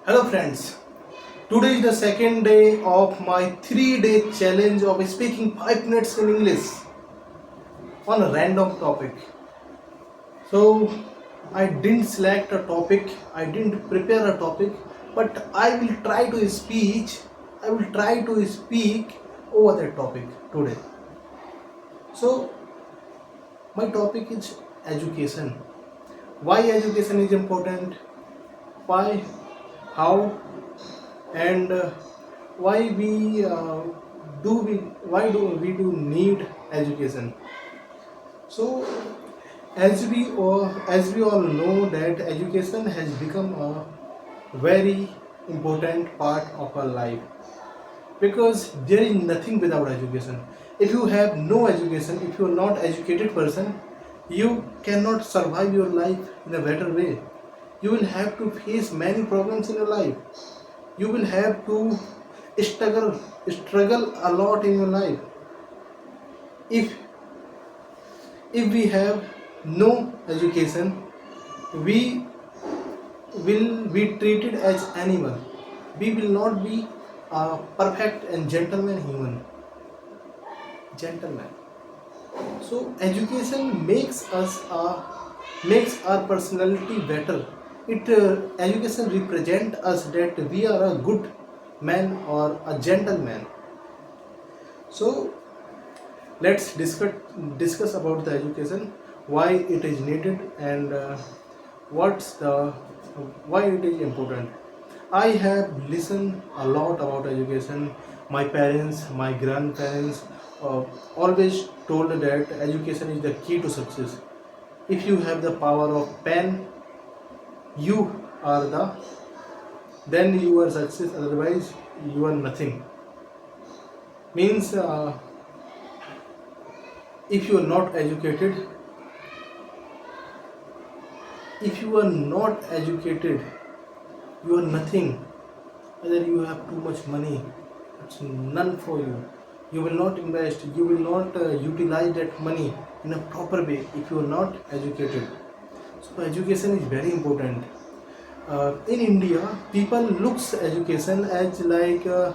Hello friends, today is the second day of my 3-day challenge of speaking 5 minutes in English on a random topic. So I didn't select a topic, I didn't prepare a topic, but I will try to speak over that topic today. So my topic is education. Why education is important? Why, how, and why we do need education. So as we all know that education has become a very important part of our life, because there is nothing without education. If you have no education, if you are not educated person, you cannot survive your life in a better way. You will have to face many problems in your life. You will have to struggle struggle a lot in your life. If if we have no education, we will be treated as animal. We will not be a perfect and gentleman. So education makes our personality better. It Education represent us that we are a good man or a gentleman. So let's discuss about the education, why it is needed, and what's the why it is important. I have listened a lot about education. My parents, my grandparents always told that education is the key to success. If you have the power of pen, you are the then you are success, otherwise you are nothing. Means if you are not educated, if you are not educated, you are nothing. Whether you have too much money, it's none for you. You will not invest, you will not utilize that money in a proper way if you are not educated. So education is very important. In India, people looks education as like the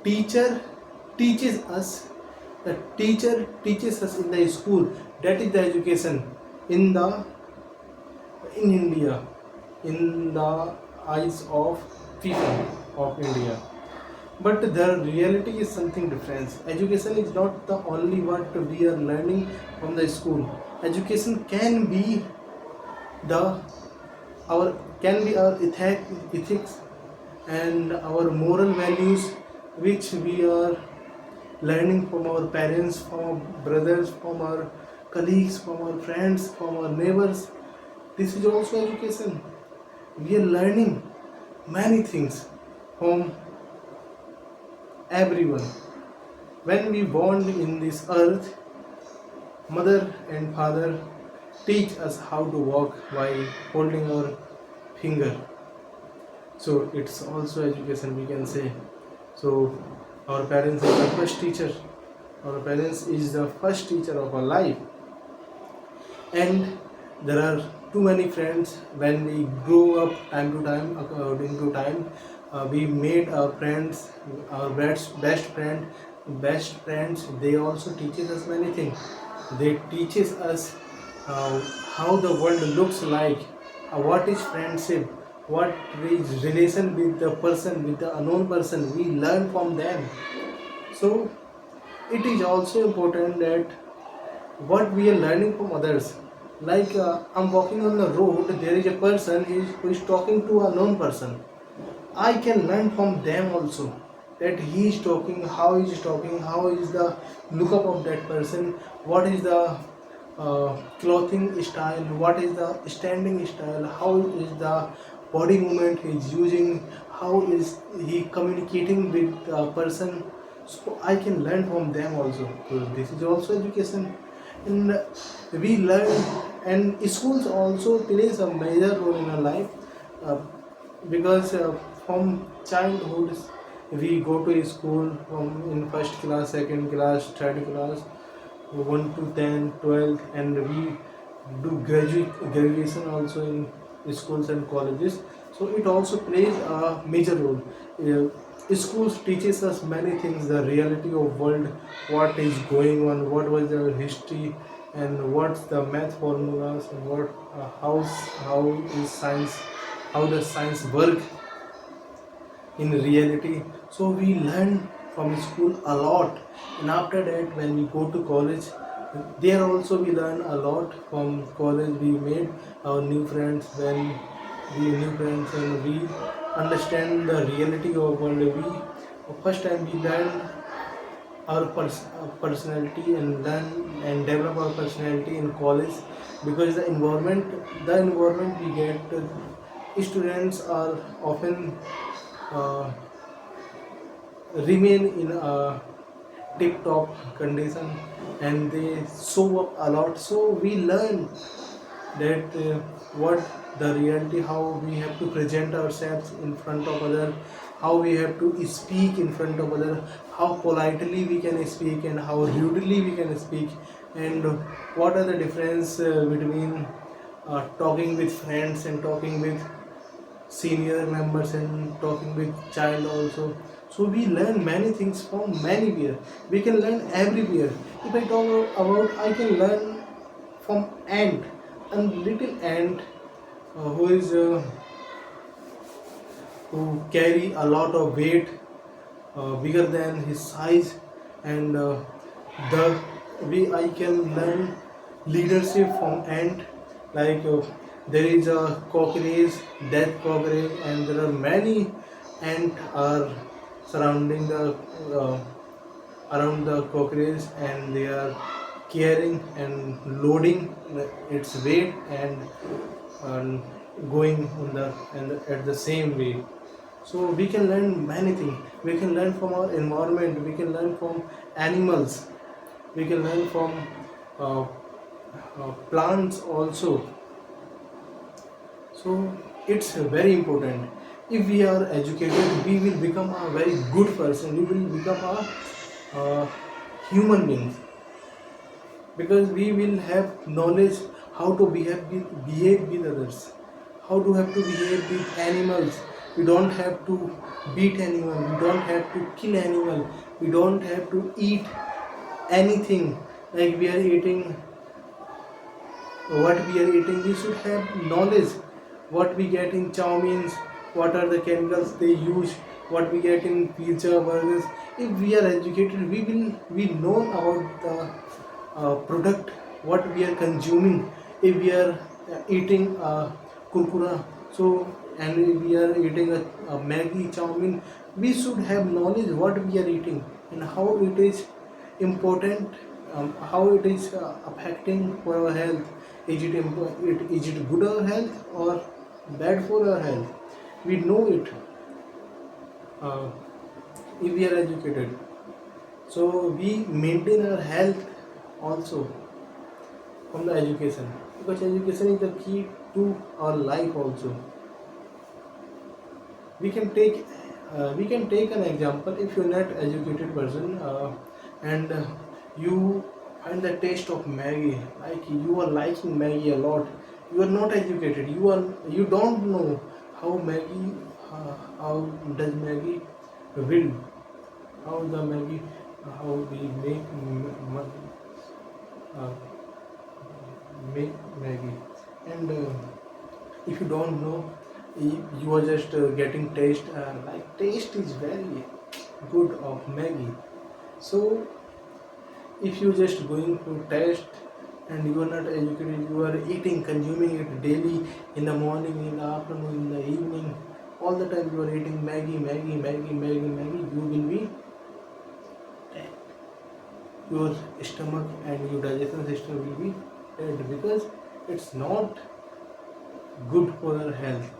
teaches us the teacher teaches us in the school. That is the education in the in India, in the eyes of people of India. But the reality is something different. Education is not the only what we are learning from the school. Education can be the our our ethics and our moral values, which we are learning from our parents, from our brothers, from our colleagues, from our friends, from our neighbors. This is also education. We are learning many things from everyone. When we born in this earth, mother and father teach us how to walk while holding our finger. So it's also education, we can say. So our parents are the first teacher. Our parents is the first teacher of our life. And there are too many friends. When we grow up, time to time, according to time, we made our friends, our best friends. They also teaches us many things. They teaches us how the world looks like, what is friendship, what is relation with the person, with the unknown person. We learn from them. So it is also important that what we are learning from others. Like I'm walking on the road, there is a person who is talking to a known person. I can learn from them also, that he is talking, how he is talking, how is the look up of that person, what is the clothing style, what is the standing style, how is the body movement he is using, how is he communicating with the person. So I can learn from them also. So this is also education. And we learn, and schools also plays a major role in our life. uh, because from childhood we go to school from in first class, second class, third class, 1 to 10, 12, and we do graduation also in schools and colleges. So it also plays a major role. Schools teaches us many things, the reality of world, what is going on, what was the history, and what's the math formulas, and how is science, how does science work in reality. So we learn from school a lot, and after that when we go to college, there also we learn a lot. From college we made our new friends, when we new friends and we understand the reality of world. We first time we learn our personality and learn and develop our personality in college, because the environment we get, students are often uh, remain in a tip top condition, and they show up a lot. So we learn that what the reality, how we have to present ourselves in front of other, how we have to speak in front of other, how politely we can speak and how rudely we can speak, and what are the difference between talking with friends and talking with senior members and talking with child also. So we learn many things from manywhere. We can learn everywhere. If I talk about, I can learn from ant, and little ant who carry a lot of weight, bigger than his size, and the we I can learn leadership from ant. Like there is a cockroach, death cockroach, and there are many ant are surrounding the uh, around the cockroach, and they are carrying and loading its weight, and going on the and at the same way. So we can learn many things. We can learn from our environment, we can learn from animals, we can learn from uh, plants also. So it's very important. If we are educated, we will become a very good person, we will become a human being, because we will have knowledge how to behave with others, how to have to behave with animals. We don't have to beat animal, we don't have to kill animal, we don't have to eat anything. Like we are eating, what we are eating, we should have knowledge. What we get in chow means, what are the chemicals they use, what we get in pizza, burgers. If we are educated, we know about the product, what we are consuming. If we are eating kurkura, so, and if we are eating a maggi chow mein, we should have knowledge what we are eating and how it is important, how it is affecting for our health. Is it good our health or bad for our health? We know it uh, if we are educated. So we maintain our health also from the education, because education is the key to our life also. We can take an example. If you're not educated person, and you find the taste of Maggie, like you are liking Maggie a lot, you are not educated, you don't know how does Maggie build, how we uh, make Maggie. And if you don't know, you are just getting taste, like taste is very good of Maggie. So if you just going to taste, and you are not educated, you are eating, consuming it daily, in the morning, in the afternoon, in the evening, all the time you are eating Maggie, Maggie, Maggie, Maggie, Maggie, you will be dead. Your stomach and your digestion system will be dead, because it's not good for our health.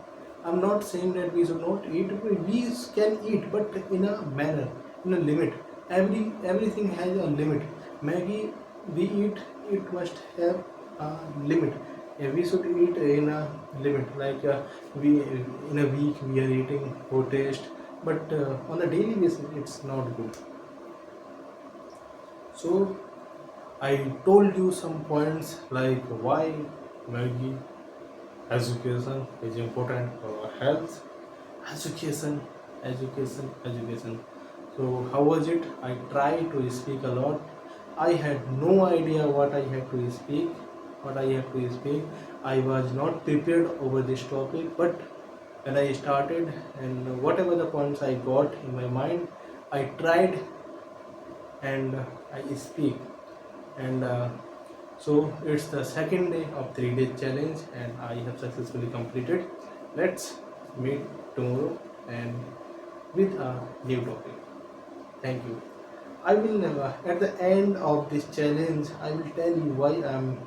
I'm not saying that we should not eat. We can eat, but in a manner, in a limit. Everything has a limit. Maggie we eat, it must have a limit. We should eat in a limit. Like we in a week we are eating for taste, but on a daily basis it's not good. So I told you some points like why Maggie, Education is important for our health. Education, education. So how was it? I tried to speak a lot. I had no idea what I had to speak, I was not prepared over this topic, but when I started, and whatever the points I got in my mind, I tried, and I speak. And so it's the second day of 3 day challenge, and I have successfully completed. Let's meet tomorrow and with a new topic. Thank you. I will at the end of this challenge, I will tell you why I am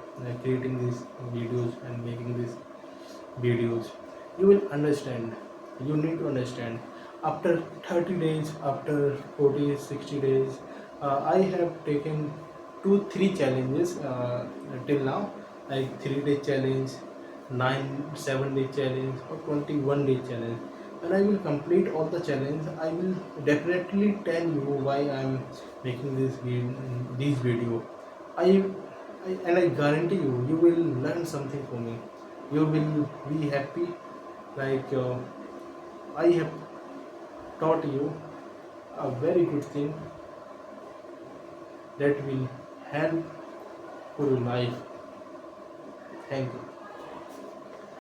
creating these videos and making these videos. You will understand. You need to understand. After 30 days, after 40, 60 days, I have taken 2 3 challenges till now, like 3 day challenge, 7 day challenge, or 21 day challenge. When I will complete all the challenge, I will definitely tell you why I am making these video. I, and I guarantee you, you will learn something from me. You will be happy, like I have taught you a very good thing that will help for your life. Thank you.